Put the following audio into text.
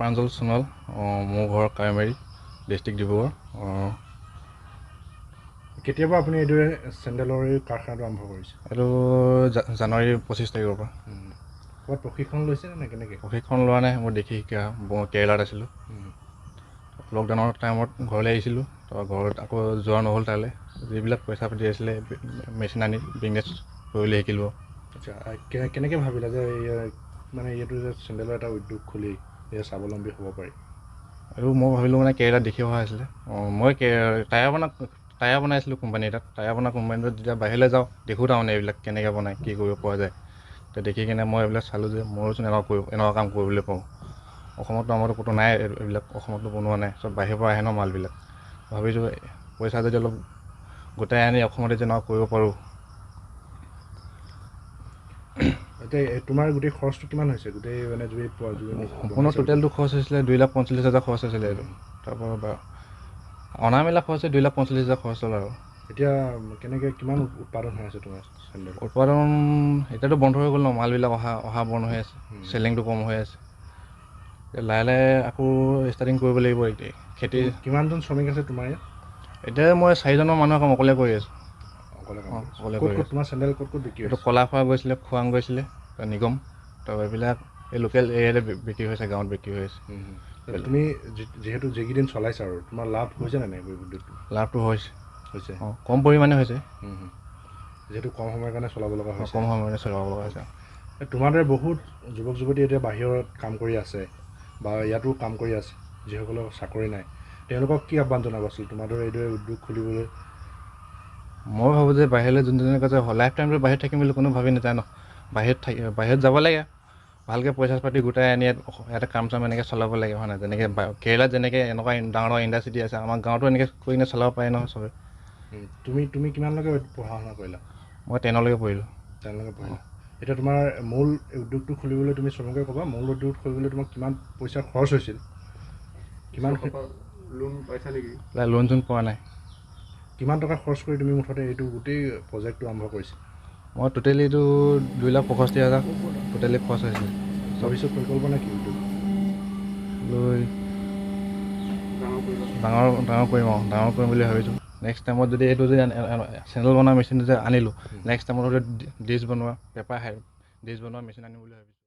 প্ৰাঞ্জল সোণোৱাল, মোৰ ঘৰ কাৱৈমাৰী, ডিষ্ট্ৰিক্ট ডিব্ৰুগড়। কেতিয়াবা আপুনি এইদৰে চেণ্ডেলৰ এই কাৰখানাটো আৰম্ভ কৰিছে? এইটো জানুৱাৰী 25 তাৰিখৰ পৰা। ক'ৰবাত প্ৰশিক্ষণ লৈছে নে কেনেকৈ? প্ৰশিক্ষণ লোৱা নাই, মই দেখি শিকা। কেৰেলাত আছিলোঁ। লকডাউনৰ টাইমত ঘৰলৈ আহিছিলোঁ, তাৰপৰা ঘৰত আকৌ যোৱা নহ'ল তালৈ। যিবিলাক পইচা পাতি আছিলে মেচিন আনি বিজনেছ কৰিবলৈ শিকিলোঁ। আচ্ছা, কেনেকৈ ভাবিলা যে মানে এইটো যে চেণ্ডেলৰ এটা উদ্যোগ খুলি স্বাৱলম্বী হ'ব পাৰি? আৰু মই ভাবিলোঁ মানে কেৰেলাত দেখি অহা আছিলে। মই টায়াৰ বনাইছিলোঁ কোম্পানী এটাত। টায়াৰ বনোৱা কোম্পানীটোত যেতিয়া বাহিৰলৈ যাওঁ দেখোঁ তাৰমানে এইবিলাক কেনেকৈ বনায়, কি কৰিব পৰা যায়। তেতিয়া দেখি কিনে মই এইবিলাক চালোঁ যে মইওচোন এনেকুৱা কাম কৰিবলৈ পাৰোঁ। অসমততো আমাৰতো ক'তো নাই এইবিলাক, অসমততো বনোৱা নাই, চব বাহিৰৰ পৰা আহে ন মালবিলাক। ভাবিছোঁ পইচা যদি অলপ গোটাই আনি অসমতে যেনেকুৱা কৰিব পাৰোঁ। এতিয়া তোমাৰ গোটেই খৰচটো কিমান হৈছে? গোটেই মানে সম্পূৰ্ণ টোটেলটো খৰচ হৈছিলে 2,45,000 খৰচ হৈছিলে এইটো। তাৰপৰা অনা মেলা খৰচ 2,45,000 খৰচ হ'ল আৰু। এতিয়া কিমান উৎপাদন হৈ আছে তোমাৰ চেণ্ডেল? উৎপাদন এতিয়াতো বন্ধ হৈ গ'ল ন, মালবিলাক অহা বন্ধ হৈ আছে, চেলিংটো কম হৈ আছে। লাহে লাহে আকৌ ষ্টাৰ্টিং কৰিব লাগিব এতিয়া। খেতি কিমানজন শ্ৰমিক আছে তোমাৰ ইয়াত? এতিয়া মই 4জনৰ মানুহৰ কাম অকলে কৰি আছোঁ। অকলে কৰি আছোঁ। তোমাৰ চেণ্ডেল ক'ত বিক্ৰী এইটো হৈছে? কলাখোৱা গৈছিলে, খোৱাং গৈছিলে, নিগম। তো এইবিলাক এই লোকেল এৰিয়াতে বিক্ৰী হৈছে, গাঁৱত বিক্ৰী হৈ আছে। তুমি যিহেতু যিকেইদিন চলাইছা আৰু তোমাৰ লাভ হৈছে নে নাই উদ্যোগটো? লাভটো হৈছে। কম পৰিমাণে হৈছে। যিহেতু কম সময়ৰ কাৰণে চলাব লগা হৈছে। কম সময়তে চলাব লগা হৈছে। তোমাৰ দৰে বহুত যুৱক যুৱতী এতিয়া বাহিৰত কাম কৰি আছে বা ইয়াতো কাম কৰি আছে, যিসকলৰ চাকৰি নাই, তেওঁলোকক কি আহ্বান জনাব আছিল তোমাৰ দৰে এইদৰে উদ্যোগ খুলিবলৈ? মই ভাবোঁ যে বাহিৰলৈ যোনজনে কয় যে লাইফ টাইমটো বাহিৰত থাকিম বুলি কোনো ভাবি নাযায় ন। বাহিৰত যাব লাগে, ভালকৈ পইচা পাতি গোটাই আনি ইয়াতে কাম চাম এনেকৈ চলাব লাগে, হয় নাই? যেনেকৈ কেৰেলাত যেনেকৈ এনেকুৱা ডাঙৰ ডাঙৰ ইণ্ডাষ্ট্ৰি আছে, আমাৰ গাঁৱতো এনেকৈ কৰি কিনে চলাব পাৰে নহয় চবে। তুমি কিমানলৈকে পঢ়া শুনা কৰিলা? মই 10লৈকে পঢ়িলোঁ। 10লৈকে পঢ়িলা। এতিয়া তোমাৰ মূল উদ্যোগটো খুলিবলৈ তুমি শ্ৰমিকে ক'বা, মূল উদ্যোগ খুলিবলৈ তোমাক কিমান পইচা খৰচ হৈছিল? কিমান লোন পাইছা নেকি? লোন চোন পোৱা নাই। কিমান টকা খৰচ কৰি তুমি মুঠতে এইটো গোটেই প্ৰজেক্টটো আৰম্ভ কৰিছা? মই টোটেলি এইটো 2,65,000 টোটেলি খৰচ হৈছিলে। ভৱিষ্যত পৰিকল্পনা নে কি উদ্যোগ লৈ ডাঙৰ কৰিম বুলি ভাবিছোঁ। নেক্সট টাইমত যদি এইটো যদি চেণ্ডেল বনোৱা মেচিনটো যে আনিলোঁ, নেক্সট টাইমত ডিছ বনোৱা মেচিন আনিম বুলি ভাবিছোঁ।